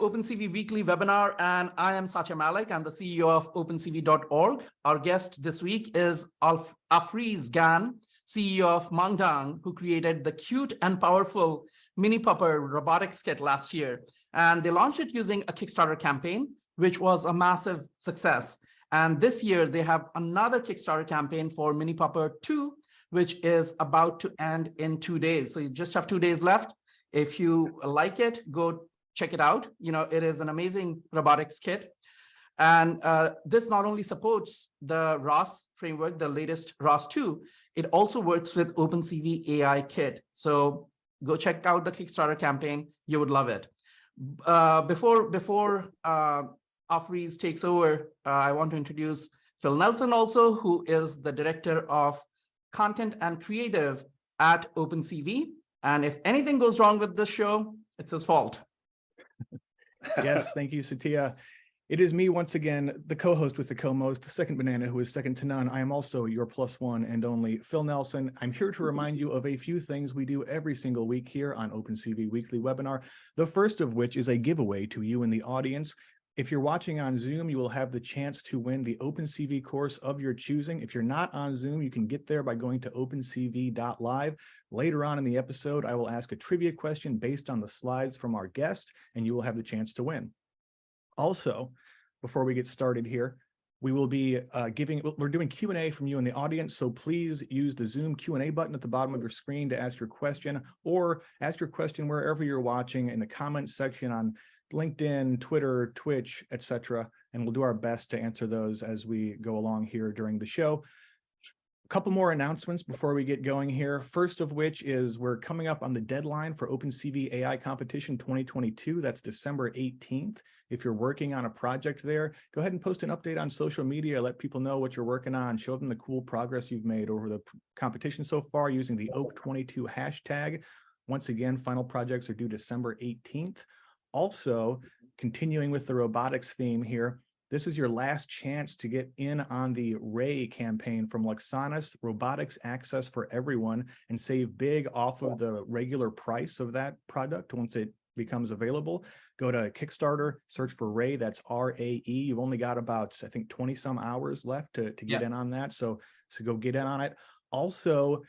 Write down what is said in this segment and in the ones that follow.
OpenCV Weekly webinar, and I am Satya Malik. I'm the CEO of OpenCV.org. Our guest this week is Afriz Gan, CEO of Mangdang, who created the cute and powerful mini Pupper robotics kit last year. And they launched it using a Kickstarter campaign, which was a massive success. And this year, they have another Kickstarter campaign for Mini Pupper 2, which is about to end in 2 days. So you just have 2 days left. If you like it, go check it out. You know, it is an amazing robotics kit. And this not only supports the ROS framework, the latest ROS 2, it also works with OpenCV AI Kit. So go check out the Kickstarter campaign. You would love it. Before Afriz takes over, I want to introduce Phil Nelson also, who is the Director of Content and Creative at OpenCV. And if anything goes wrong with this show, it's his fault. Yes, thank you, Satya. It is me once again, the co-host with the co-most, the second banana who is second to none. I am also your plus one and only Phil Nelson. I'm here to remind you of a few things we do every single week here on OpenCV Weekly Webinar. The first of which is a giveaway to you in the audience. If you're watching on Zoom, you will have the chance to win the OpenCV course of your choosing. If you're not on Zoom, you can get there by going to opencv.live. Later on in the episode, I will ask a trivia question based on the slides from our guest, and you will have the chance to win. Also, before we get started here, we will be we're doing Q&A from you in the audience, so please use the Zoom Q&A button at the bottom of your screen to ask your question, or ask your question wherever you're watching in the comments section on LinkedIn, Twitter, Twitch, etc. And we'll do our best to answer those as we go along here during the show. A couple more announcements before we get going here. First of which is we're coming up on the deadline for OpenCV AI Competition 2022. That's December 18th. If you're working on a project there, go ahead and post an update on social media. Let people know what you're working on. Show them the cool progress you've made over the competition so far using the OAK22 hashtag. Once again, final projects are due December 18th. Also, continuing with the robotics theme here, this is your last chance to get in on the RAY campaign from Luxonis, Robotics Access for Everyone, and save big off of the regular price of that product once it becomes available. Go to Kickstarter, search for RAY, that's R-A-E. You've only got about, I think, 20 some hours left to get in on that. So go get in on it. Also,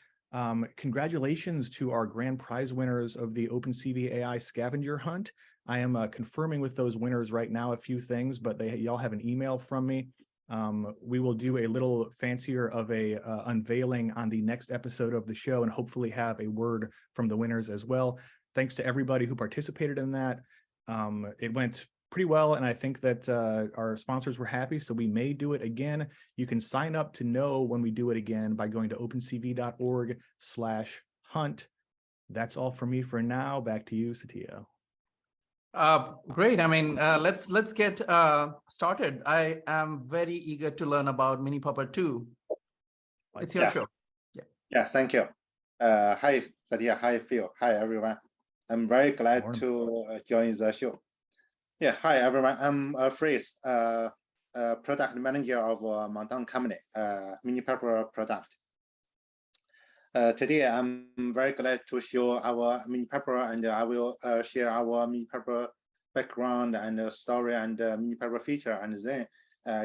congratulations to our grand prize winners of the OpenCV AI scavenger hunt. I am confirming with those winners right now a few things, but y'all have an email from me. We will do a little fancier of a unveiling on the next episode of the show, and hopefully have a word from the winners as well. Thanks to everybody who participated in that. It went pretty well, and I think that our sponsors were happy, so we may do it again. You can sign up to know when we do it again by going to opencv.org/hunt. That's all for me for now. Back to you, Satya. Great. I mean, let's get started. I am very eager to learn about Mini Pupper 2. It's your show. Yeah, thank you. Hi, Satya. Hi, Phil. Hi, everyone. I'm very glad to join the show. Yeah, hi, everyone. I'm Afriz, product manager of Mangdang company, Mini Pupper product. Today, I'm very glad to show our Mini Pupper, and I will share our Mini Pupper background and story and Mini Pupper feature, and then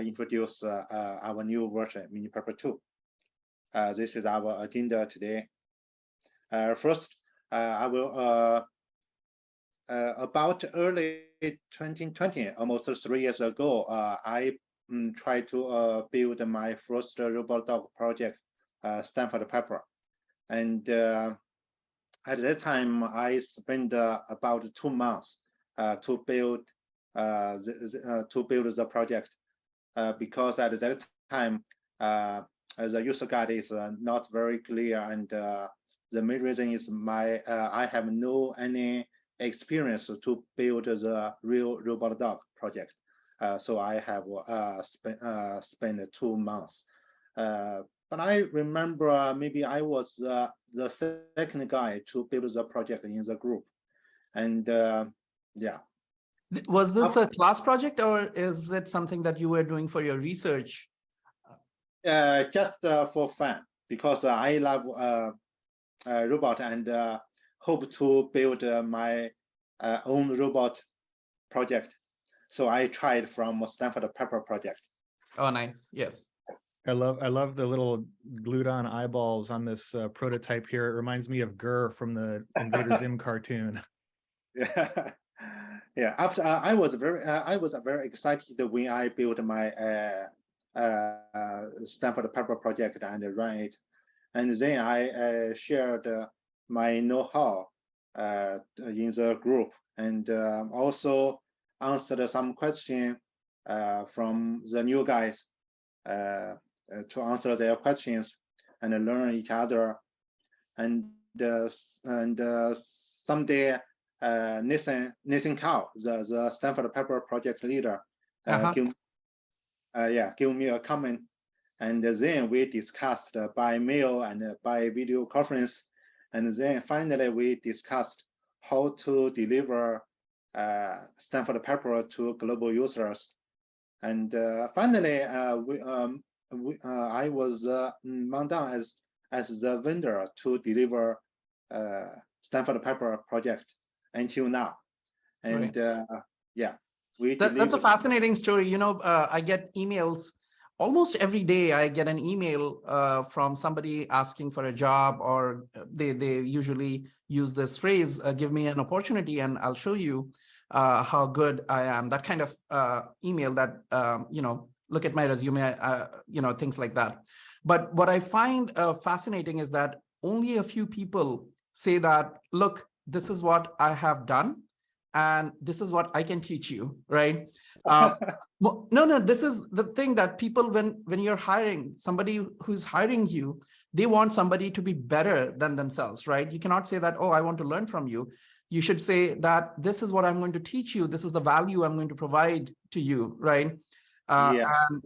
introduce our new version, Mini Pupper 2. This is our agenda today. First, I will about early 2020, almost 3 years ago, I tried to build my first robot dog project, Stanford Pupper. And at that time, I spent about 2 months to build the project because at that time the user guide is not very clear, and the main reason is I have any experience to build the real robot dog project. So I have spent 2 months. But I remember maybe I was the second guy to build the project in the group. And yeah. Was this a class project, or is it something that you were doing for your research? Just for fun, because I love robot and hope to build my own robot project. So I tried from Stanford Pupper project. Oh, nice. Yes. I love the little glued on eyeballs on this prototype here. It reminds me of Gurr from the Invader Zim cartoon. Yeah, yeah. After I was very excited when I built my Stanford Pupper project and ran it, and then I shared my know-how in the group, and also answered some question from the new guys to answer their questions and learn each other. And someday Nathan Cow, the Stanford Pupper project leader, give me a comment, and then we discussed by mail and by video conference, and then finally we discussed how to deliver Stanford Pupper to global users. And finally, I was Mangdang as the vendor to deliver Stanford Pupper project until now. And yeah, that's a fascinating story. You know, I get emails almost every day. I get an email from somebody asking for a job, or they usually use this phrase, give me an opportunity and I'll show you how good I am. That kind of email that, you know, look at my resume, you know, things like that. But what I find fascinating is that only a few people say that, look, this is what I have done, and this is what I can teach you, right? No, this is the thing that people, when you're hiring somebody who's hiring you, they want somebody to be better than themselves, right? You cannot say that, oh, I want to learn from you. You should say that this is what I'm going to teach you. This is the value I'm going to provide to you, right? And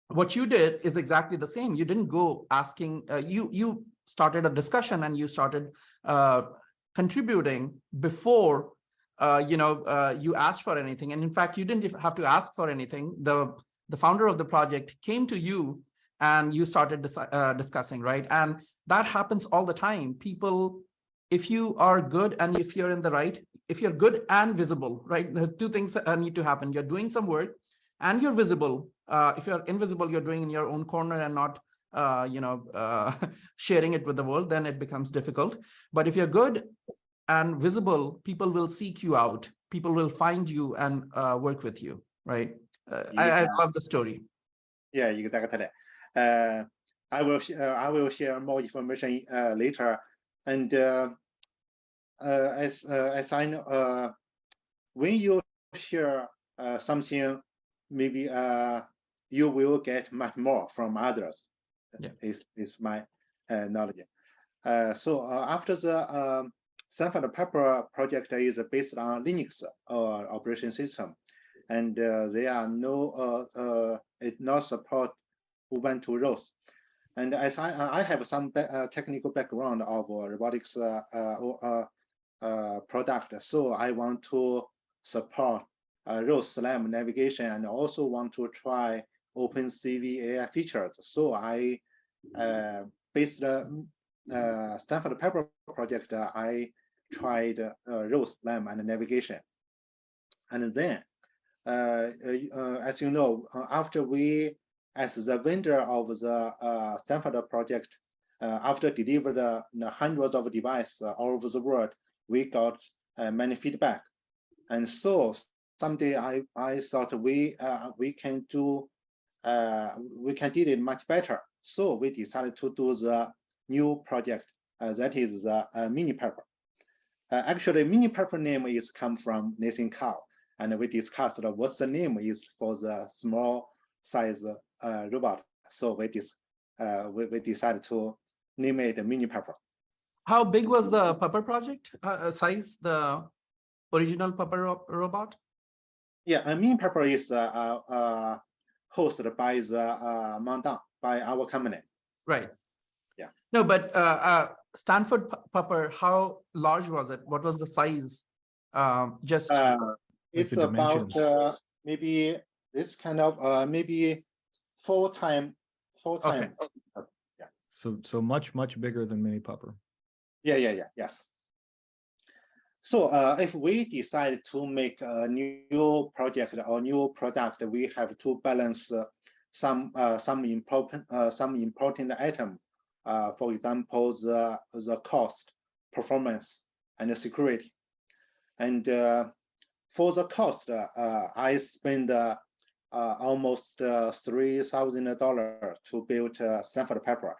what you did is exactly the same. You didn't go asking, you started a discussion and you started contributing before you asked for anything. And in fact, you didn't have to ask for anything. The founder of the project came to you and you started discussing, right? And that happens all the time. People, if you are good and if you're in the right, if you're good and visible, right? The two things need to happen. You're doing some work and you're visible. If you're invisible, you're doing in your own corner and not sharing it with the world, then it becomes difficult. But if you're good and visible, people will seek you out. People will find you and work with you, right? I love the story. Yeah, exactly. I will share more information later. And as I know, when you share something, maybe you will get much more from others. Yeah, is my knowledge. So after the Stanford Pupper project is based on Linux operation system, and they are it not support Ubuntu ROS. And as I have some technical background of robotics product, so I want to support ROS SLAM navigation and also want to try OpenCV AI features. So I based Stanford Pupper project, I tried ROS SLAM and navigation. And then, as you know, after we, as the vendor of the Stanford project, after delivered the hundreds of devices all over the world, we got many feedback. And so someday I thought we can do it much better. So we decided to do the new project that is the Mini Pupper. Actually, Mini Pupper name is come from Nathan Cow, and we discussed what's the name is for the small size robot. So we decided to name it Mini Pupper. How big was the Pupper project size, the original Pupper robot? Yeah, Mini Pupper is hosted by the Mangdang, by our company. Right. Yeah. No, but Stanford Pupper, how large was it? What was the size? Just it's about maybe this kind of maybe four time. Okay. Yeah. So much bigger than Mini Pupper. Yeah. Yes. So if we decide to make a new project or new product, we have to balance some important item. For example, the cost, performance, and the security. And for the cost, I spend almost $3,000 to build Stanford Pupper.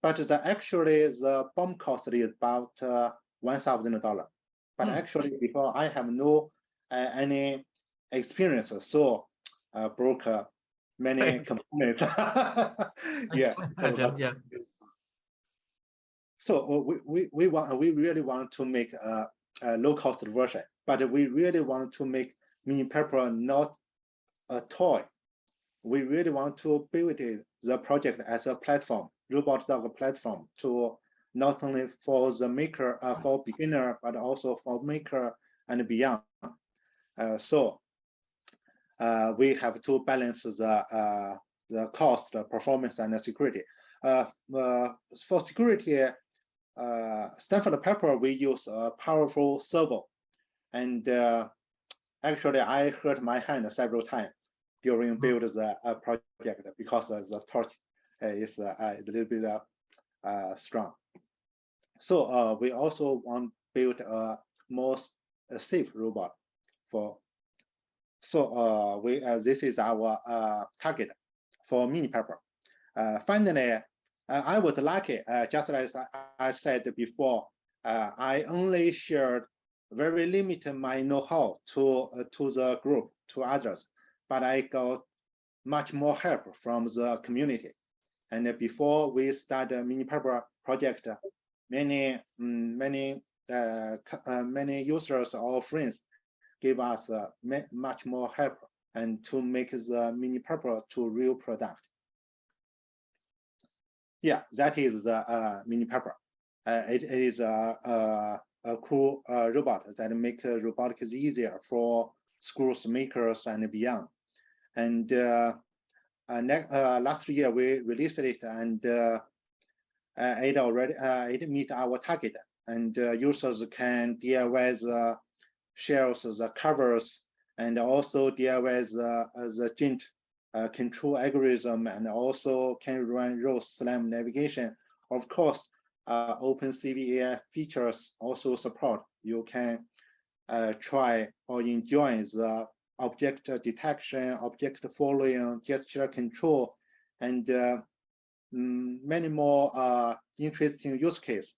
But actually the BOM cost is about $1,000. But actually, before I have no any experience, so broke many components. Yeah. Imagine, yeah. So we really want to make a low cost version, but we really want to make Mini Pupper not a toy. We really want to build the project as a platform, robot dog platform, to not only for the maker, for beginner, but also for maker and beyond. So we have to balance the cost, performance, and the security. For security, Stanford Pupper, we use a powerful servo, and actually I hurt my hand several times during build the project because the torch is a little bit strong. So we also want to build a more safe robot for. So this is our target for Mini Pupper. Finally, I was lucky, just as I said before, I only shared very limited my know-how to the group, to others, but I got much more help from the community. And before we start the Mini Pupper project, many users or friends give us much more help and to make the Mini Pupper to real product. Yeah, that is the Mini Pupper. It is a cool robot that make robotics easier for schools, makers, and beyond. And last year we released it, and it meet our target. And users can DIY the shells, the covers, and also DIY the joint control algorithm, and also can run row slam navigation. Of course, OpenCV AI features also support. You can try or enjoy the object detection, object following, gesture control, and many more interesting use cases.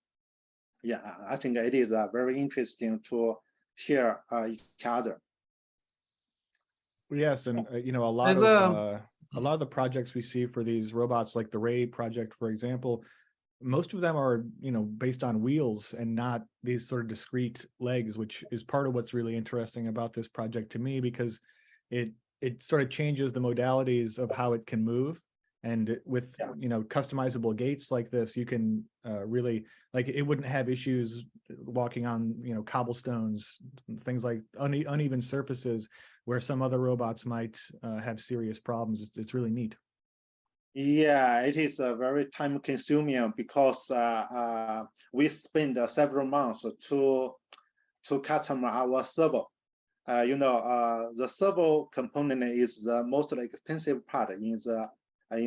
Yeah, I think it is very interesting to share each other. Yes, and you know, a lot of the projects we see for these robots, like the Ray project, for example, most of them are, you know, based on wheels and not these sort of discrete legs, which is part of what's really interesting about this project to me, because it sort of changes the modalities of how it can move. And with, you know, customizable gates like this, you can really, like, it wouldn't have issues walking on, you know, cobblestones, things like uneven surfaces where some other robots might have serious problems. It's really neat. Yeah, it is very time consuming because we spend several months to custom our servo. You know, the servo component is the most expensive part in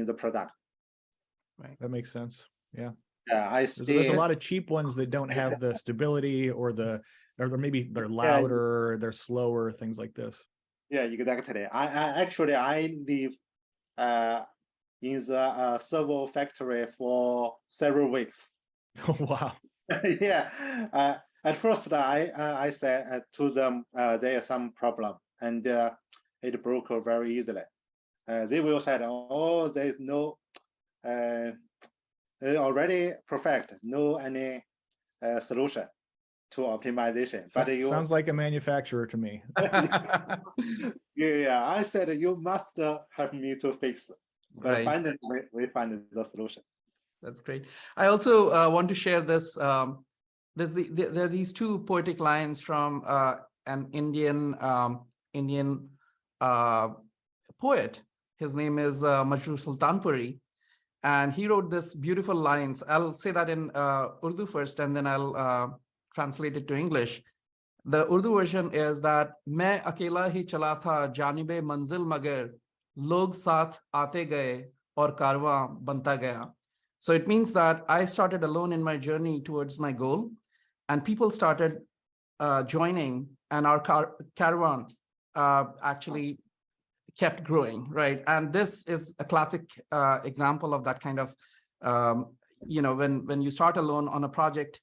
the product. Right, that makes sense. Yeah. Yeah, there's a lot of cheap ones that don't have the stability, or maybe they're louder, they're slower, things like this. Yeah, exactly. I live in the servo factory for several weeks. Oh, wow. Yeah. At first, I said to them there is some problem, and it broke very easily. They will say, "Oh, there is no, already perfect, no any solution to optimization." But sounds like a manufacturer to me. Yeah, I said you must help me to fix. But right. Finally, we find the solution. That's great. I also want to share this. There are these two poetic lines from an Indian poet. His name is Majrooh Sultanpuri, and he wrote this beautiful lines. I'll say that in Urdu first, and then I'll translated to English. The Urdu version is that मैं अकेला ही चला था जानिबे मंजिल मगर लोग साथ आते गए और कारवां बनता गया. So it means that I started alone in my journey towards my goal, and people started joining, and our caravan actually kept growing, right? And this is a classic example of that kind of, when you start alone on a project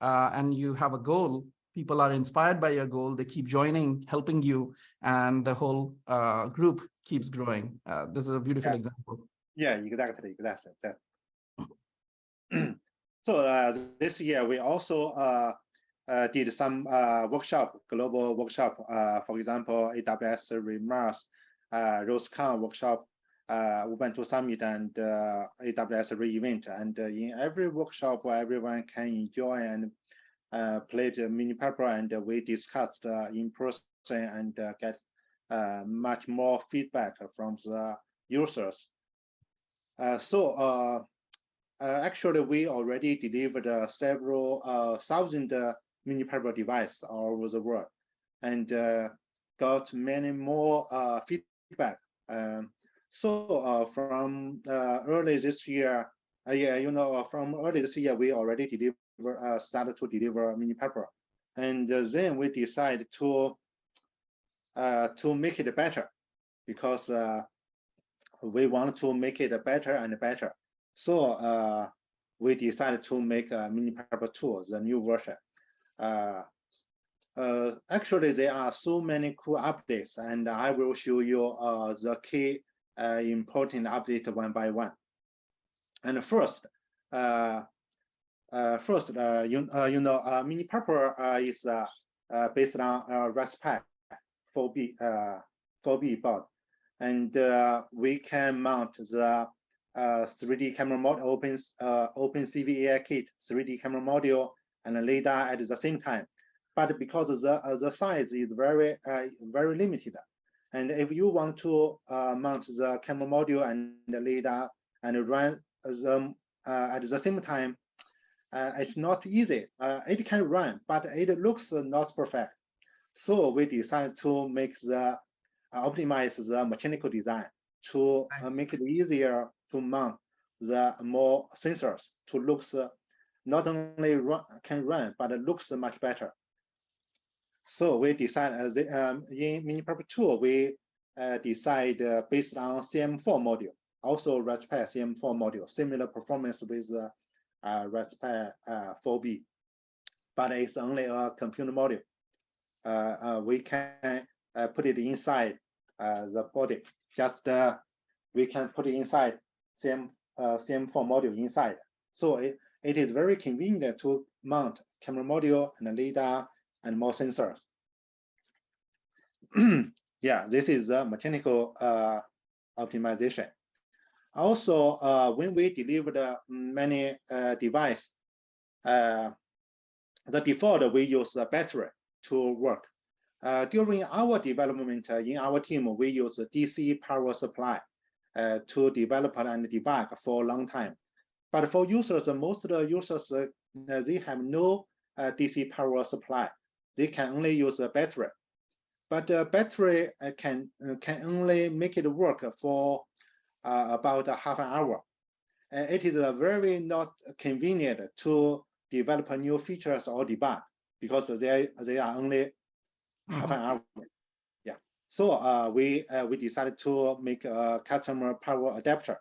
and you have a goal, people are inspired by your goal, they keep joining, helping you, and the whole group keeps growing. This is a beautiful example. Yeah, exactly. So this year we also did some global workshop. For example, AWS Remarks, RoseCon workshop, Ubuntu Summit, and AWS re-event. And in every workshop, everyone can enjoy and play the mini Pupper, and we discussed in person and get much more feedback from the users. Actually, we already delivered several thousand mini Pupper devices all over the world, and got many more feedback. From early this year, from early this year, we already started to deliver mini Pupper, and then we decided to make it better, because we want to make it better and better. So we decided to make a mini Pupper 2, the new version. Actually, there are so many cool updates, and I will show you the key important update one by one. And first, mini Pupper is based on Raspberry 4B board, and we can mount the 3D camera module, OpenCV AI kit, 3D camera module, and a LiDAR at the same time. But because the size is very limited, and if you want to mount the camera module and the LiDAR and run them at the same time, it's not easy. It can run, but it looks not perfect. So we decided to make optimize the mechanical design to make it easier to mount the more sensors to looks not only can run, but it looks much better. So we decided in mini Pupper 2, we decide based on CM4 module, also Raspberry CM4 module, similar performance with Raspberry 4B, but it's only a computer module. We can put it inside the body. Just we can put it inside CM4 module inside. So it is very convenient to mount camera module and LiDAR and more sensors. Yeah, this is mechanical optimization. Also, when we delivered many devices, the default we use a battery to work. During our development in our team, we use a DC power supply to develop and debug for a long time. But for users, most of the users, they have no DC power supply. They can only use a battery. But the battery can only make it work for about half an hour. It is very not convenient to develop new features or debug, because they are only half an hour. Yeah. So we decided to make a customer power adapter.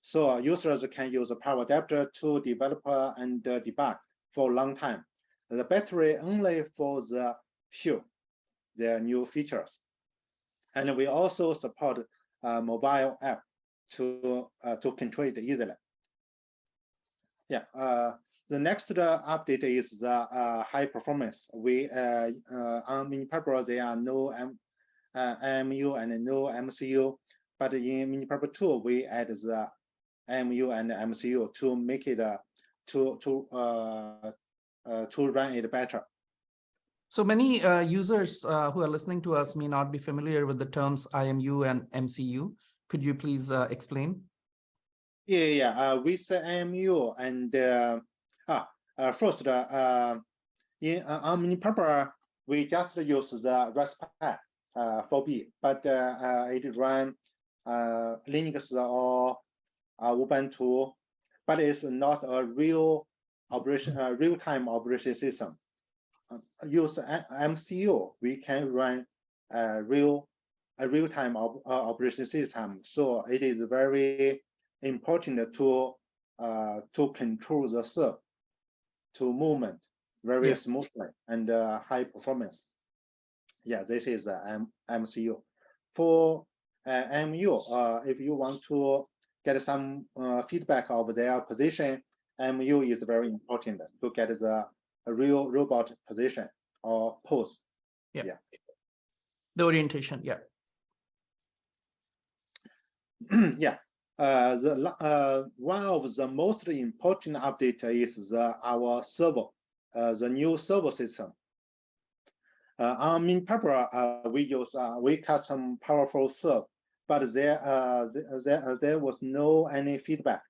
So users can use a power adapter to develop and debug for a long time. The battery only for the few, their new features. And we also support mobile app to control it easily. Yeah. The next update is the high performance. We on mini Pupper there are no AMU and no MCU, but in mini Pupper 2 we add the AMU and MCU to make it to run it better. So many users who are listening to us may not be familiar with the terms IMU and MCU. Could you please explain? Yeah. With the IMU and first, on Mini Pupper, we just use the Raspberry 4B, but it run Linux or Ubuntu, but it's not a real operation, real-time operation system. Use MCU, we can run a real-time operation system. So it is very important to control the serve to movement very smoothly and high performance. Yeah, this is the MCU. For MU, if you want to get some feedback of their position, MU is very important to get the real robot position or pose. Yeah. The orientation. Yeah. Yeah. One of the most important update is our servo, the new servo system. On Mini Pupper, we custom powerful serve, but there was no any feedback.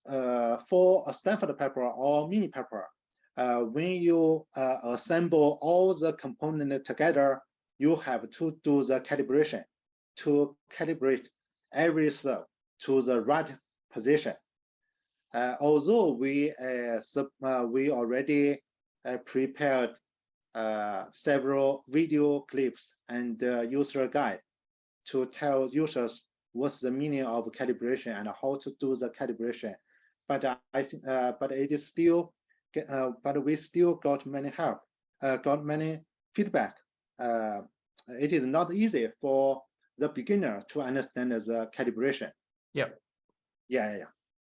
For a Stanford Pupper or Mini Pupper, when you assemble all the components together, you have to do the calibration to calibrate every serve to the right position. Although we already prepared several video clips and user guide to tell users what's the meaning of calibration and how to do the calibration, but I think, but it is still, but we still got many help, got many feedback. It is not easy for the beginner to understand the calibration. Yeah.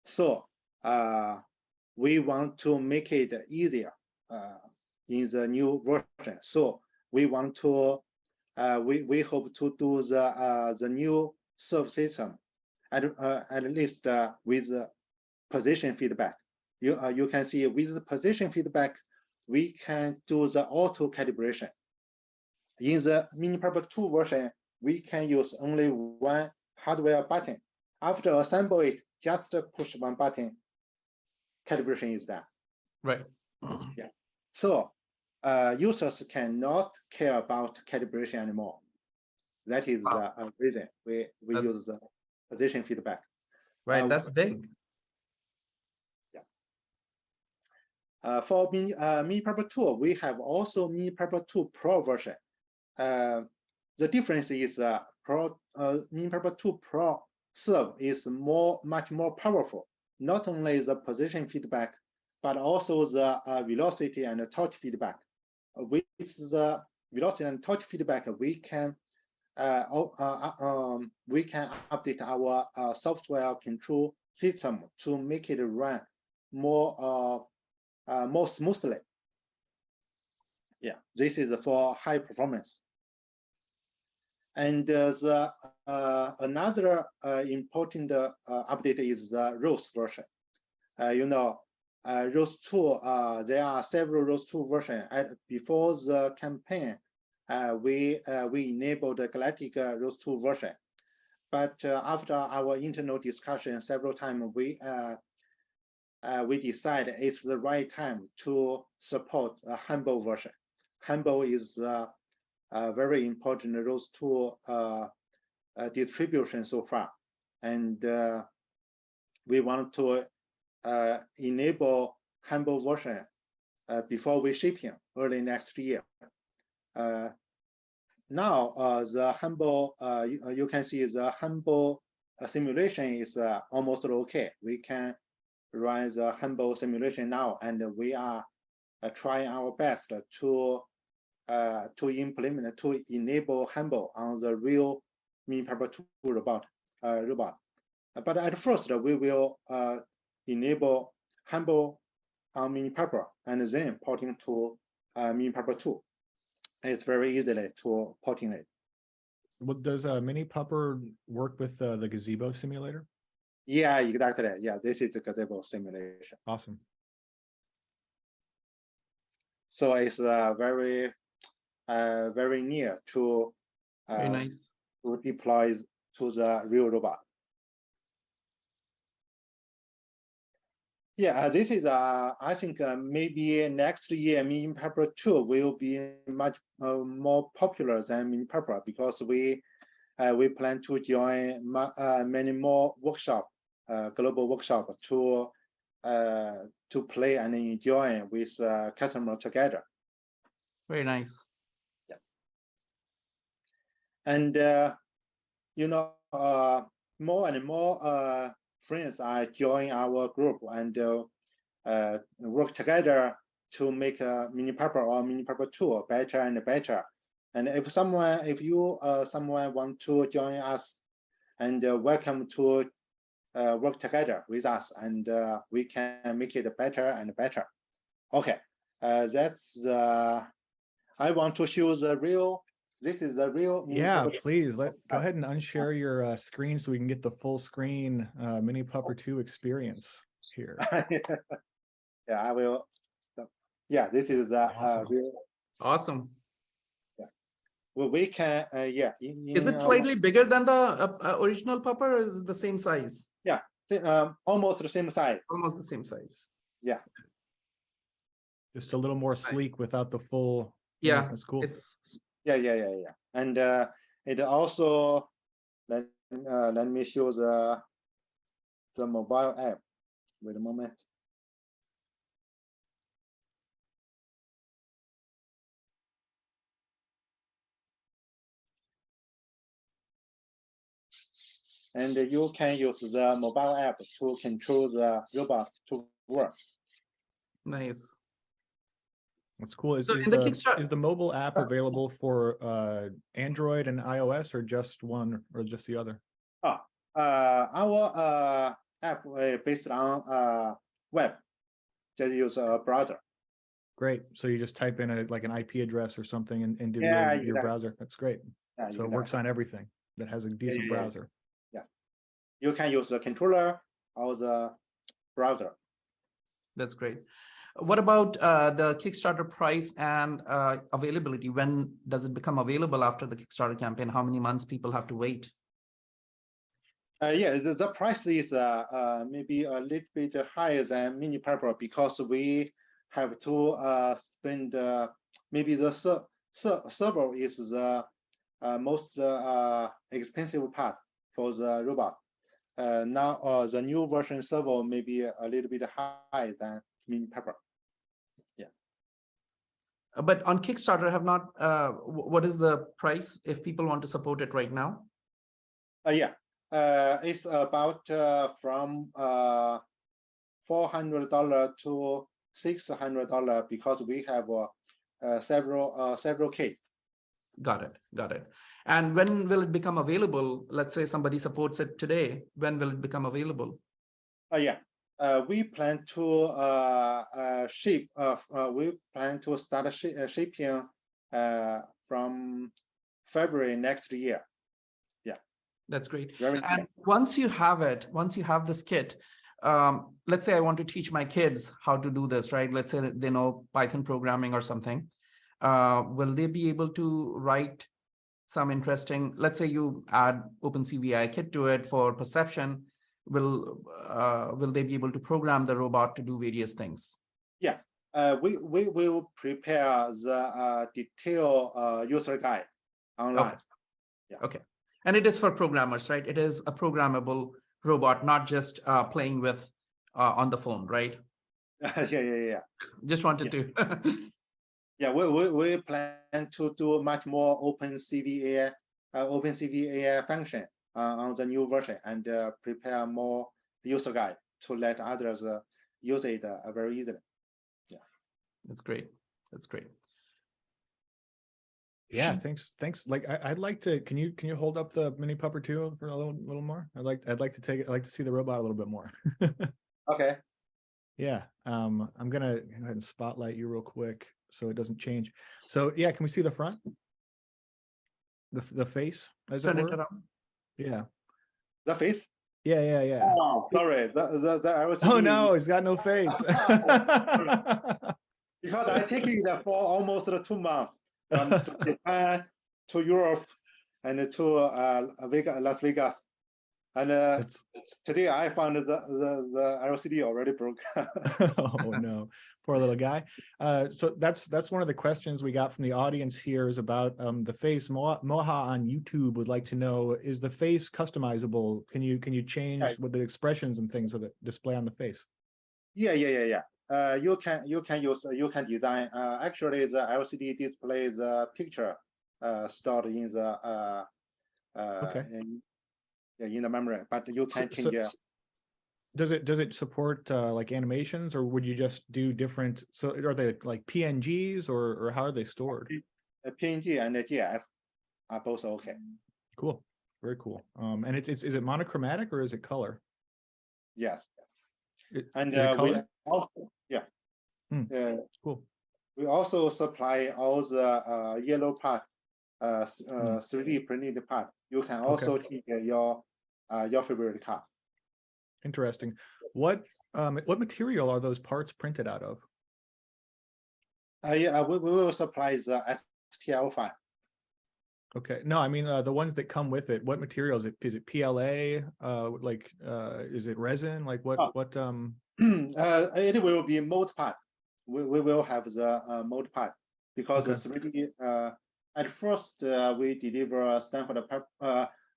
So we want to make it easier in the new version. So we want to we hope to do the new serve system at least with position feedback. You can see with the position feedback, we can do the auto calibration. In the Mini Pupper 2 version, we can use only one hardware button. After assemble it, just push one button, calibration is done. Right. Yeah. So users cannot care about calibration anymore. That is the reason we use the position feedback. Right, that's big. Yeah. For Mini Pupper 2, we have also Mini Pupper 2 Pro version. The difference is Mini Pupper 2 Pro serve is much more powerful. Not only the position feedback, but also the velocity and torque feedback. With the velocity and torque feedback, we can update our software control system to make it run more smoothly. Yeah, this is for high performance. And another important update is the ROS version. You know, ROS 2, there are several ROS 2 versions. Before the campaign, we enabled the Galactic ROS 2 version. But after our internal discussion several times, we decide it's the right time to support a Humble version. Humble is very important ROS 2 distribution so far, and we want to enable Humble version before we shipping early next year. Now the Humble, you can see the Humble simulation is almost okay. We can run the Humble simulation now, and we are trying our best to implement, to enable Humble on the real Mini Pupper 2 robot. But at first, we will enable Humble on Mini Pupper and then porting to Mini Pupper 2. It's very easily to porting it. Well, does Mini Pupper work with the Gazebo simulator? Yeah, exactly. Yeah, this is the Gazebo simulation. Awesome. So it's very near to Very nice. to deploy to the real robot. Yeah, this is I think maybe next year Mini Pupper 2 will be much more popular than Mini Pupper because we plan to join many more workshop, global workshop to play and enjoy with customer together. Very nice. Yeah. And you know, more and more friends are joining our group and work together to make a Mini Pupper or Mini Pupper 2 better and better. And if you someone want to join us, and welcome to work together with us, and we can make it better and better. Okay, that's I want to show the real. This is the real. Yeah, please go ahead and unshare your screen so we can get the full screen Mini Pupper 2 experience here. Yeah, I will. Stop. Yeah, this is the Awesome. real. Awesome. Yeah. Well, we can. Yeah. Is it slightly bigger than the original Pupper, or is it the same size? Yeah. Almost the same size. Almost the same size. Yeah. Just a little more sleek without the full. Yeah, that's cool. It's Yeah. And it also let me show the mobile app. Wait a moment. And you can use the mobile app to control the robot to work. nice. What's cool is, So in the Kickstarter- is the mobile app available for Android and iOS, or just one or just the other? Our app based on web. Just use a browser. Great. So you just type in like an IP address or something and do Yeah, your exactly. browser. That's great. Yeah, So exactly. it works on everything that has a decent browser. Yeah. You can use the controller or the browser. That's great. What about the Kickstarter price and availability? When does it become available after the Kickstarter campaign? How many months people have to wait? Yeah, the price is maybe a little bit higher than Mini Pupper because we have to spend maybe the server is the most expensive part for the robot. Now the new version server may be a little bit higher than Mini Pupper. Yeah. But on Kickstarter, have not. What is the price if people want to support it right now? Yeah. It's about from $400 to $600 because we have several kits. Got it. And when will it become available? Let's say somebody supports it today. When will it become available? Yeah. We plan to ship. We plan to start shipping from February next year. That's great. Very And good. once you have this kit, let's say I want to teach my kids how to do this, right? Let's say they know Python programming or something. Will they be able to write some interesting, let's say you add OpenCV kit to it for perception, will they be able to program the robot to do various things? Yeah. We will prepare the detailed user guide online. Okay. Yeah. Okay. And it is for programmers, right? It is a programmable robot, not just playing with on the phone, right? Yeah. Just wanted to. Yeah, we plan to do much more OpenCV function on the new version and prepare more user guide to let others use it very easily. Yeah, That's great. That's great. Yeah, thanks. Like I'd like to. Can you hold up the Mini Pupper 2 for a little more? I'd like to see the robot a little bit more. Okay. Yeah. I'm gonna go ahead and spotlight you real quick so it doesn't change. So yeah, can we see the front? The face, as it were? Yeah. The face? Yeah. Oh, sorry. Oh no, he's got no face. Because I take it for almost 2 months from Japan to Europe and to Las Vegas. And today I found the LCD already broke. Oh no, poor little guy. So that's one of the questions we got from the audience here is about the face. Moha on YouTube would like to know, is the face customizable? Can you change what the expressions and things of it display on the face? Yeah. You can design. Actually, the LCD displays the picture stored in the in the memory, but you can change. Does it support like animations, or would you just do different? So are they like PNGs, or how are they stored? PNG and GIF are both okay. Cool, very cool. And is it monochromatic or is it color? Yes. And we also cool. We also supply all the yellow part, 3D printed part. You can also change your favorite color. Interesting. What material are those parts printed out of? We will supply the STL file. Okay. No, I mean the ones that come with it. What material is it? Is it PLA? Is it resin? Like what? It will be mold part. We will have the mold part because the 3D. At first, we deliver Stanford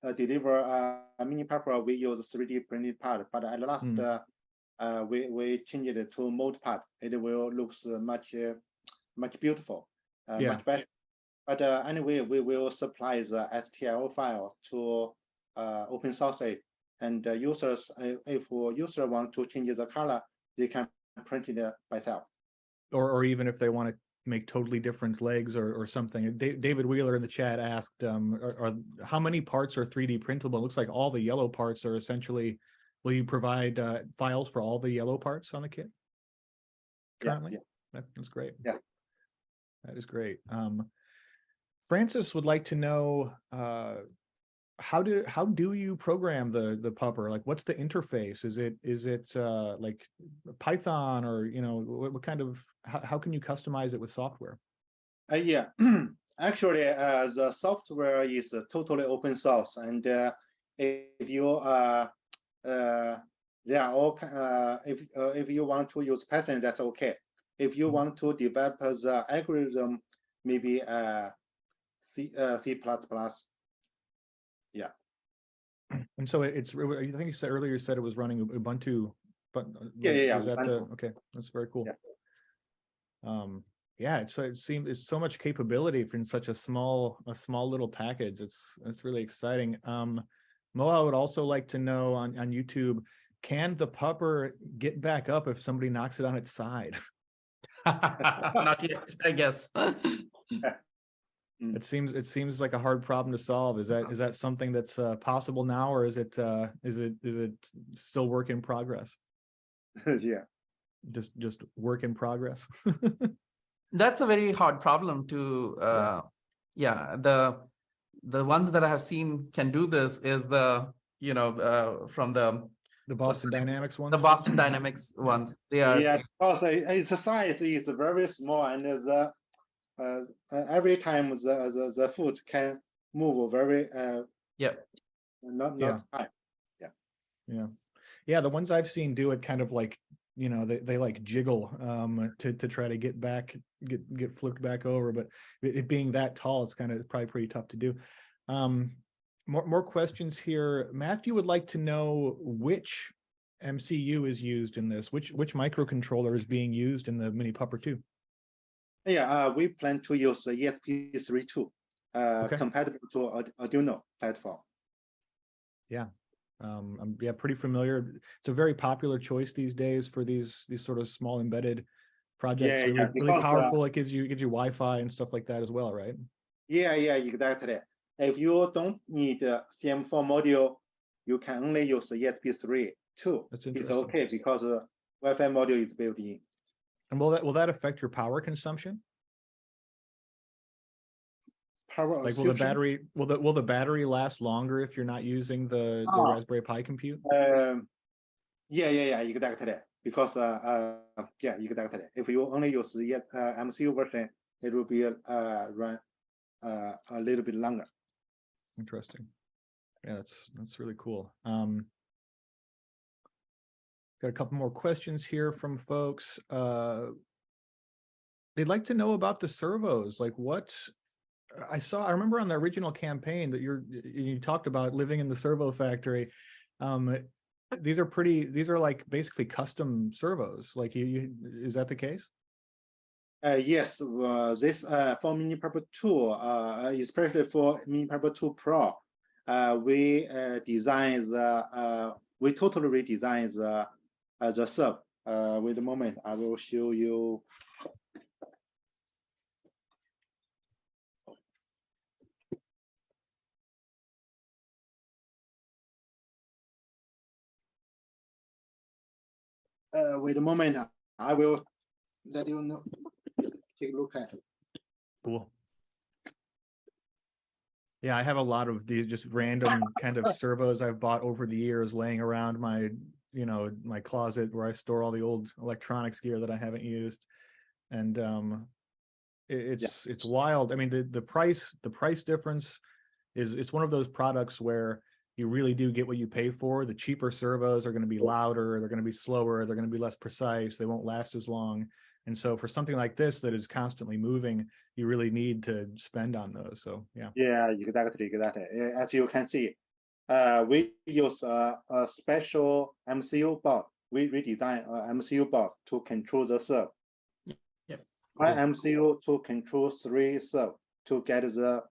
mini Pupper. We use 3D printed part, but at last we changed it to mold part. It will looks much beautiful, much better. But anyway, we will supply the STL file to open source it, and users, if user want to change the color, they can print it by self. Or even if they want to make totally different legs or something. David Wheeler in the chat asked, how many parts are 3D printable? It looks like all the yellow parts are essentially, will you provide files for all the yellow parts on the kit currently? Yeah. That's great. Yeah. That is great. Francis would like to know, how do you program the Pupper? Like, what's the interface? Is it like Python, or what kind of, how can you customize it with software? Yeah, actually, the software is totally open source, and if you they are all if you want to use Python, that's okay. If you want to develop the algorithm, maybe C++. Yeah. And so I think you said earlier, you said it was running Ubuntu, but yeah. Is that okay? That's very cool. Yeah. It seems it's so much capability for in such a small little package. It's really exciting. Moa would also like to know on YouTube, can the Pupper get back up if somebody knocks it on its side? Not yet, I guess. It seems like a hard problem to solve. Is that something that's possible now, or is it still work in progress? Yeah, just work in progress. That's a very hard problem to the ones that I have seen can do this is the from the Boston Dynamics ones. The Boston Dynamics ones. They are because its size is very small, and every time the foot can move very not high. Yeah. The ones I've seen do it kind of like they like jiggle to try to get flipped back over, but it being that tall, it's probably pretty tough to do. More questions here. Matthew would like to know which MCU is used in this, which microcontroller is being used in the Mini Pupper 2. Yeah, we plan to use the ESP32 compatible to Arduino platform. Yeah. I'm pretty familiar. It's a very popular choice these days for these sort of small embedded projects. Really powerful. It gives you Wi-Fi and stuff like that as well, right? Yeah, exactly. If you don't need CM4 module, you can only use the ESP32. That's interesting. It's okay because the Wi-Fi module is built in. And will that affect your power consumption? Like, will the battery last longer if you're not using the Raspberry Pi compute? Yeah, exactly. Because exactly. If you only use the MCU version, it will be run a little bit longer. Interesting. Yeah, that's really cool. Got a couple more questions here from folks. They'd like to know about the servos. Like what I remember on the original campaign that you talked about living in the servo factory. These are like basically custom servos. Like is that the case? Yes, this for Mini Pupper 2, especially for Mini Pupper 2 Pro, we we totally redesigned the serve. Wait a moment, I will show you. Wait a moment, I will let you know. Take a look at it. Cool. Yeah, I have a lot of these just random kind of servos I've bought over the years laying around my closet where I store all the old electronics gear that I haven't used. And it's wild. I mean, the price difference it's one of those products where you really do get what you pay for. The cheaper servos are going to be louder, they're going to be slower, they're going to be less precise, they won't last as long. And so for something like this that is constantly moving, you really need to spend on those. So yeah. Yeah, exactly. As you can see, we use a special MCU board. We redesign a MCU board to control the serve. Yep. One MCU to control 3 serve to get the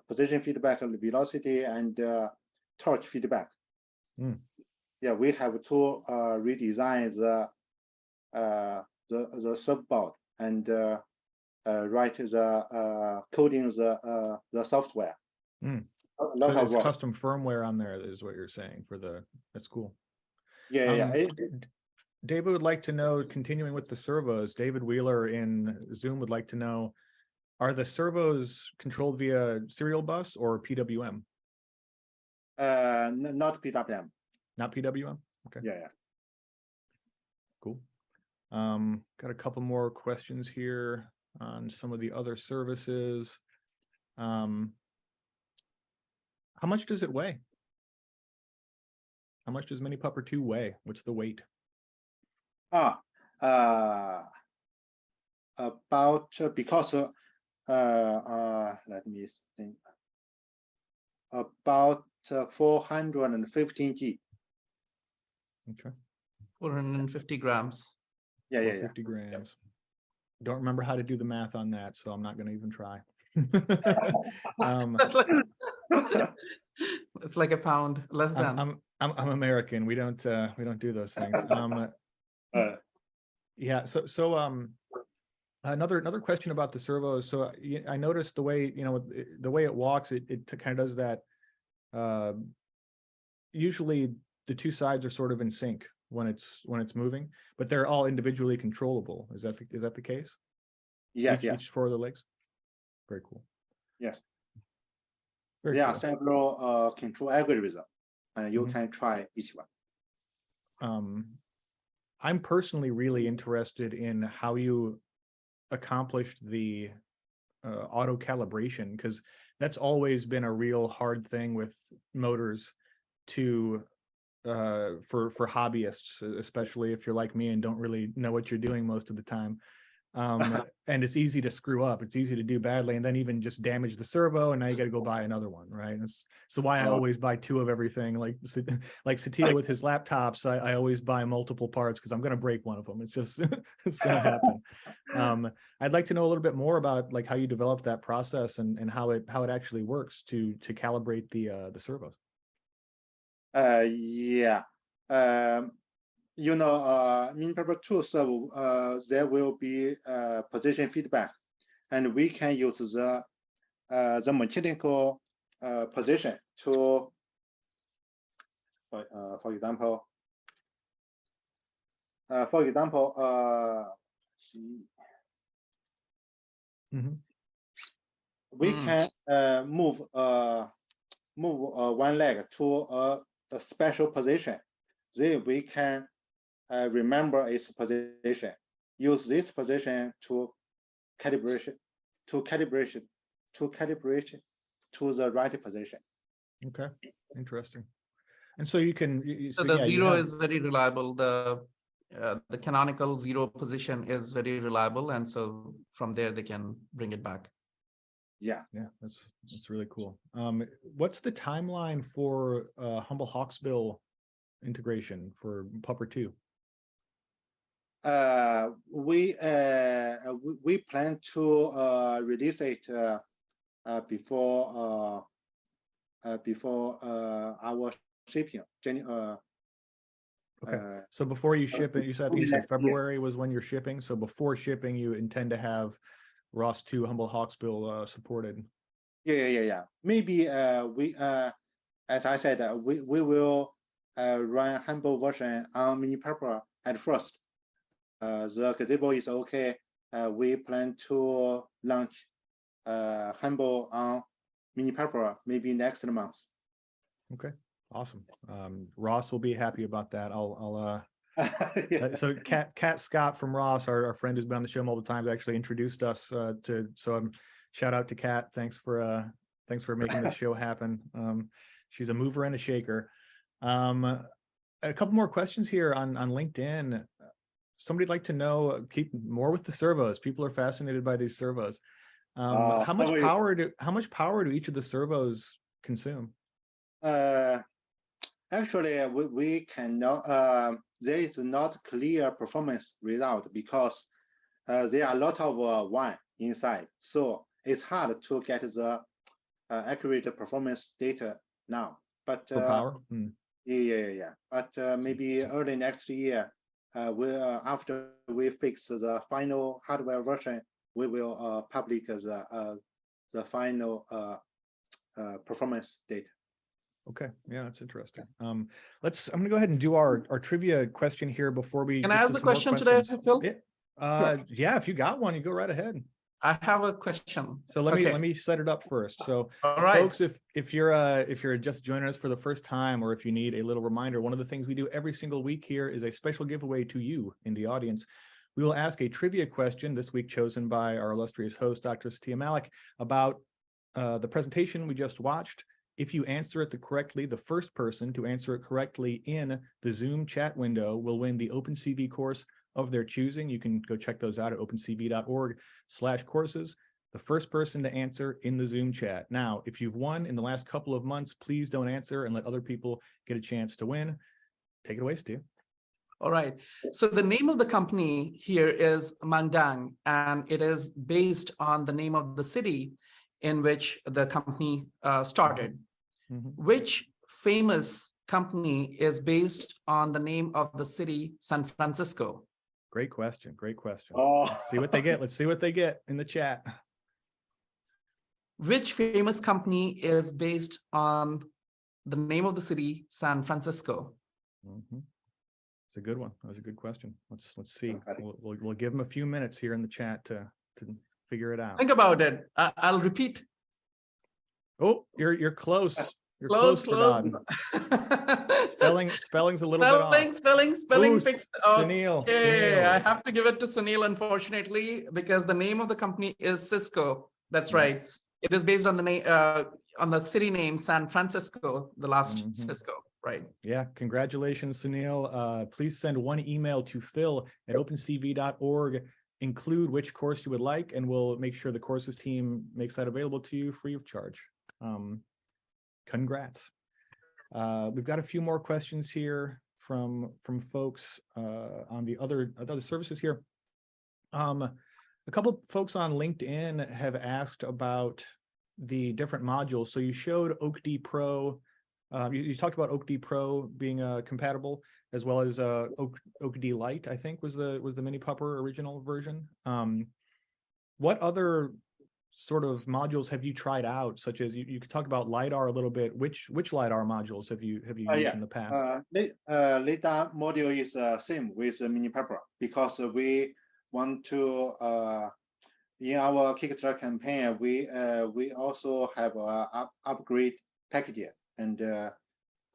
position feedback, velocity, and torque feedback. Yeah, we have to redesign the serve board and write the coding the software. So it's custom firmware on there is what you're saying that's cool. Yeah. David would like to know, continuing with the servos, David Wheeler in Zoom would like to know, are the servos controlled via serial bus or PWM? Not PWM. Not PWM? Okay. Yeah. Cool. Got a couple more questions here on some of the other services. How much does it weigh? How much does Mini Pupper 2 weigh? What's the weight? About because let me think. About 415 G. Okay. 450 grams. Yeah. 50 grams. Yep. Don't remember how to do the math on that, so I'm not going to even try. It's like a pound less than. I'm American. We don't do those things. Yeah. So another question about the servos. So I noticed the way it walks, it kind of does that. Usually the two sides are sort of in sync when it's moving, but they're all individually controllable. Is that the case? Yeah. Each 4 of the legs. Very cool. Yes. Very there cool. are several control algorithms, and you can try each one. I'm personally really interested in how you accomplished the auto calibration, because that's always been a real hard thing with motors to for hobbyists, especially if you're like me and don't really know what you're doing most of the time. And it's easy to screw up. It's easy to do badly and then even just damage the servo, and now you got to go buy another one, right? So why I always buy 2 of everything, like Satya with his laptops. I always buy multiple parts because I'm going to break one of them. It's just it's going to happen. I'd like to know a little bit more about like how you developed that process and how it actually works to calibrate the servos. Yeah. Mini Pupper 2 servo, there will be position feedback, and we can use the mechanical position to, for example, we can move one leg to a special position. Then we can remember its position. Use this position to calibrate to the right position. Okay, interesting. And so you can, So so the yeah, you zero have, is very reliable. The canonical zero position is very reliable, and so from there they can bring it back. Yeah. yeah, that's really cool. What's the timeline for Humble Hawksbill integration for Pupper 2? We plan to release it before our shipping. Okay, so before you ship it, I think you said Yeah. February was when you're shipping. So before shipping, you intend to have ROS 2 Humble Hawksbill supported. Yeah. Maybe as I said, we will run Humble version on Mini Pupper at first. The gazebo is okay. We plan to launch Humble on Mini Pupper maybe next month. Okay, awesome. Ross will be happy about that. I'll Yeah. so Kat Scott from Ross, our friend who's been on the show multiple times, actually introduced us to, so shout out to Kat. Thanks for making this show happen. She's a mover and a shaker. A couple more questions here on LinkedIn. Somebody'd like to know, keep more with the servos. People are fascinated by these servos. How much power do each of the servos consume? Actually, we cannot. There is not clear performance result because there are a lot of one inside, so it's hard to get the accurate performance data now. But For power? yeah. But maybe early next year, after we fix the final hardware version, we will publish the final performance data. Okay, yeah, that's interesting. I'm gonna go ahead and do our trivia question here before we Can get I ask to the some more question today, questions. Phil? Yeah, yeah, if you got one, you go right ahead. I have a question. So let Okay. me set it up first. So All right. folks, if you're just joining us for the first time, or if you need a little reminder, one of the things we do every single week here is a special giveaway to you in the audience. We will ask a trivia question this week chosen by our illustrious host, Dr. Satya Malik, about the presentation we just watched. If you answer it correctly, the first person to answer it correctly in the Zoom chat window will win the OpenCV course of their choosing. You can go check those out at opencv.org/courses. The first person to answer in the Zoom chat. Now, if you've won in the last couple of months, please don't answer and let other people get a chance to win. Take it away, Steve. All right. So the name of the company here is Mangdang, and it is based on the name of the city in which the company started. Which famous company is based on the name of the city, San Francisco? Great question. Great question. Oh. Let's see what they get. Let's see what they get in the chat. Which famous company is based on the name of the city, San Francisco? It's a good one. That was a good question. Let's see. We'll give them a few minutes here in the chat to figure it out. Think about it. I'll repeat. Oh, you're close. You're close. Spelling's a little bit off. Spelling. Ooh, Sunil. Okay, I have to give it to Sunil, unfortunately, because the name of the company is Cisco. That's right. It is based on the name on the city name San Francisco, the last Cisco, right? Yeah, congratulations, Sunil. Please send one email to phil@opencv.org. Include which course you would like, and we'll make sure the courses team makes that available to you free of charge. Congrats. We've got a few more questions here from folks on the other services here. A couple folks on LinkedIn have asked about the different modules. So you showed OakD Pro. You talked about OakD Pro being compatible, as well as OakD Lite, I think was the Mini Pupper original version. What other sort of modules have you tried out, such as you could talk about LiDAR a little bit. Which LiDAR modules have you used in the past? LiDAR module is same with Mini Pupper, because we want to in our Kickstarter campaign we also have a upgrade package, and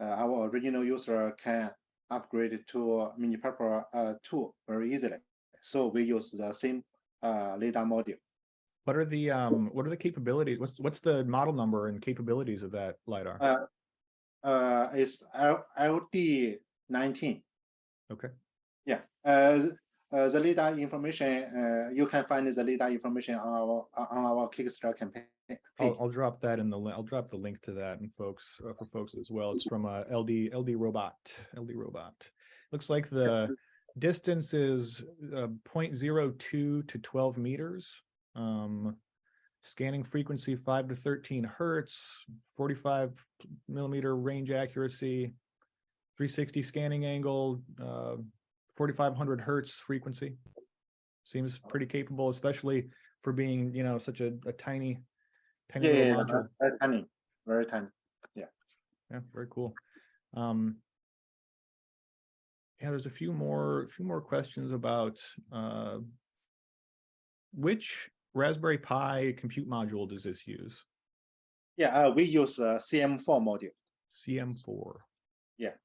our original user can upgrade to Mini Pupper 2 very easily. So we use the same LiDAR module. What are the capabilities? What's the model number and capabilities of that LiDAR? It's LD 19. Okay. Yeah. The LiDAR information, you can find the LiDAR information on our Kickstarter campaign. I'll drop that in the I'll drop the link to that and folks for folks as well. It's from LD Robot. Looks like the distance is 0.02 to 12 meters. Scanning frequency 5 to 13 hertz, 45 millimeter range accuracy, 360 scanning angle, 4,500 hertz frequency. Seems pretty capable, especially for being, you know, such a tiny little module. Very tiny, very tiny. Yeah. Yeah, very cool. Yeah, there's a few more questions about which Raspberry Pi compute module does this use? Yeah, we use CM4 module. CM4. Yeah,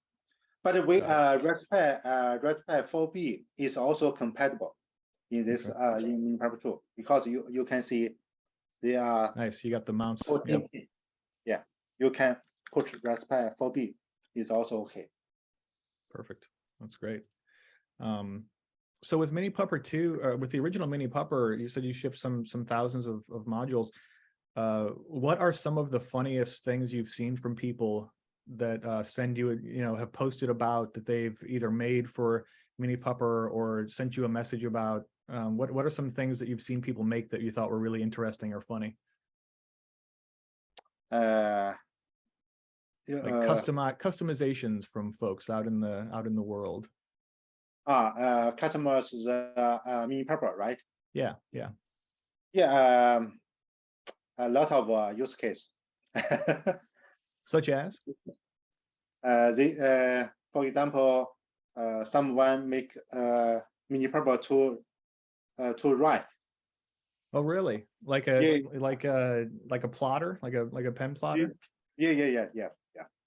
but we Raspberry 4B is also compatible in this in Pupper 2 because you can see they are nice. You got the mounts. Yep. Yeah, you can put Raspberry 4B is also okay. Perfect. That's great. So with Mini Pupper 2, with the original Mini Pupper, you said you shipped some thousands of modules. What are some of the funniest things you've seen from people that send you, you know, have posted about that they've either made for Mini Pupper or sent you a message about? What are some things that you've seen people make that you thought were really interesting or funny? Like customizations from folks out in the world. Customers Mini Pupper, right? Yeah. A lot of use case. Such as? For example, someone make Mini Pupper to write. Oh, really? Like a plotter, like a pen plotter? Yeah.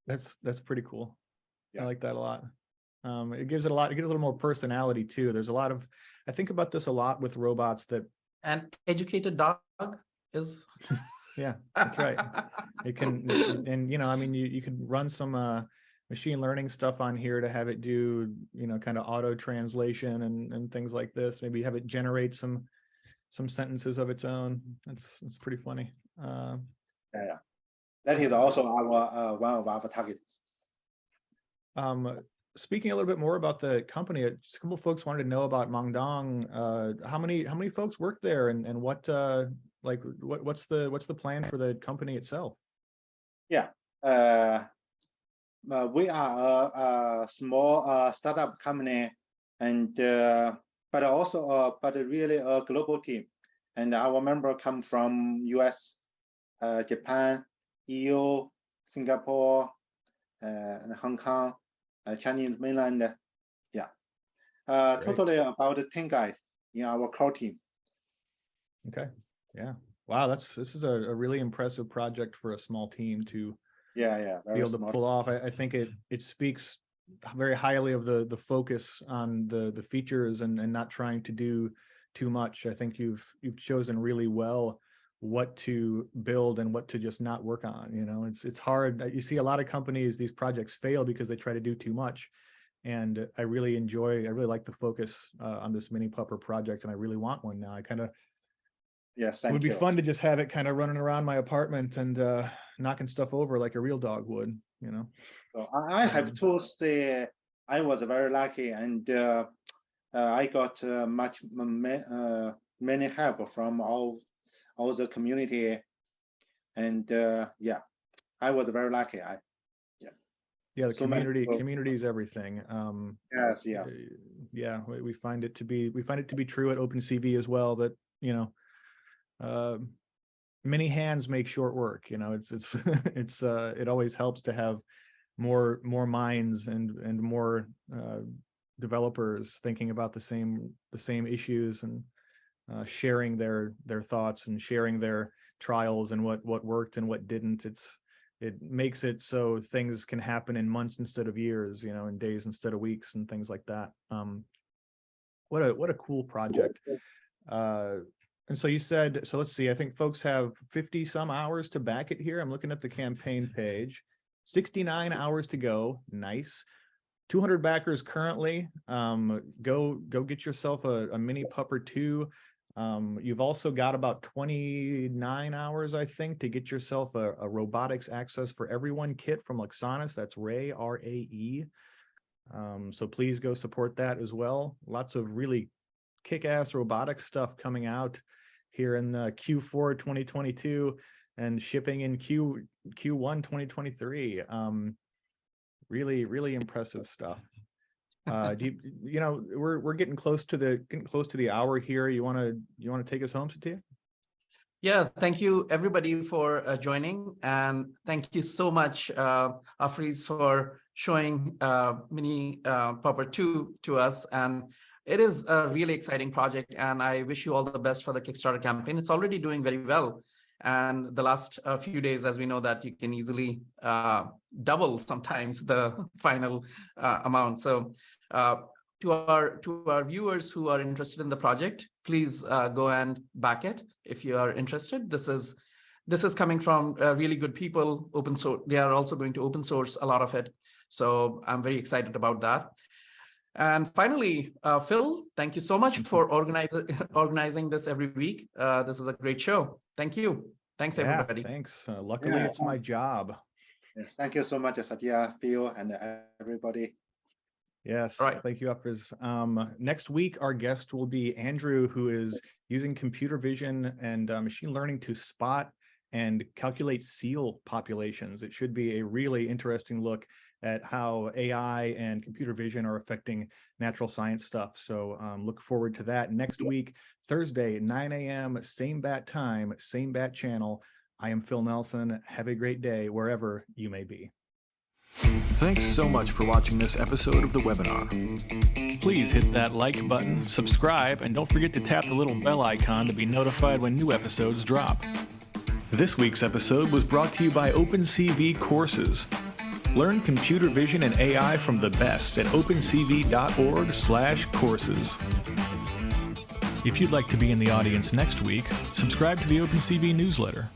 That's pretty cool. Yeah. I like that a lot. It gives it a little more personality too. There's a lot of, I think about this a lot with robots that. And educated dog is. Yeah, that's right. It can, and you know, I mean, you could run some machine learning stuff on here to have it do, you know, kind of auto translation and things like this. Maybe have it generate some sentences of its own. That's pretty funny. Yeah. That is also our one of our targets. Speaking a little bit more about the company, just a couple of folks wanted to know about Mangdang. How many folks work there, and what's the plan for the company itself? Yeah, we are a small startup company, and but really a global team, and our members come from US, Japan, EU, Singapore, and Hong Kong. Chinese mainland, yeah. Totally about 10 guys in our core team. Okay, yeah. Wow, this is a really impressive project for a small team to be able to pull off. I think it speaks very highly of the focus on the features and not trying to do too much. I think you've chosen really well what to build and what to just not work on. You know, it's hard. You see a lot of companies, these projects fail because they try to do too much. And I really like the focus on this Mini Pupper project, and I really want one now. I kind of, yes, it would be fun to just have it kind of running around my apartment and knocking stuff over like a real dog would, you know. So I have to say I was very lucky, and I got many help from all the community, and yeah, I was very lucky. The community is everything. Yes, yeah, we find it to be true at OpenCV as well, that, you know, many hands make short work. You know, it always helps to have more minds and more developers thinking about the same issues and sharing their thoughts and sharing their trials and what worked and what didn't. It makes it so things can happen in months instead of years, you know, in days instead of weeks and things like that. What a cool project. And so you said, so let's see, I think folks have 50 some hours to back it here. I'm looking at the campaign page. 69 hours to go. Nice. 200 backers currently. Go get yourself a mini Pupper 2. You've also got about 29 hours, I think, to get yourself a Robotics Access for Everyone kit from Luxonis. That's Ray, R-A-E. So please go support that as well. Lots of really kick-ass robotics stuff coming out here in the Q4 2022 and shipping in Q1 2023. Really impressive stuff. You know, we're getting close to the hour here. You want to take us home, Satya? Yeah, thank you everybody for joining, and thank you so much, Afreez, for showing Mini Pupper 2 to us. And it is a really exciting project, and I wish you all the best for the Kickstarter campaign. It's already doing very well. And the last few days, as we know, that you can easily double sometimes the final amount. So to our viewers who are interested in the project, please go and back it if you are interested. This is coming from really good people, open source. They are also going to open source a lot of it. So I'm very excited about that. And finally, Phil, thank you so much for organizing this every week. This is a great show. Thank you. Thanks, everybody. Thanks. Luckily, it's my job. Yes, thank you so much, Satya, Phil, and everybody. Yes, All right. Thank you, Uppers. Next week, our guest will be Andrew, who is using computer vision and machine learning to spot and calculate seal populations. It should be a really interesting look at how AI and computer vision are affecting natural science stuff. So look forward to that next week, Thursday, 9 a.m., same bat time, same bat channel. I am Phil Nelson. Have a great day wherever you may be. Thanks so much for watching this episode of the webinar. Please hit that like button, subscribe, and don't forget to tap the little bell icon to be notified when new episodes drop. This week's episode was brought to you by OpenCV Courses. Learn computer vision and AI from the best at opencv.org/courses. If you'd like to be in the audience next week, subscribe to the OpenCV newsletter.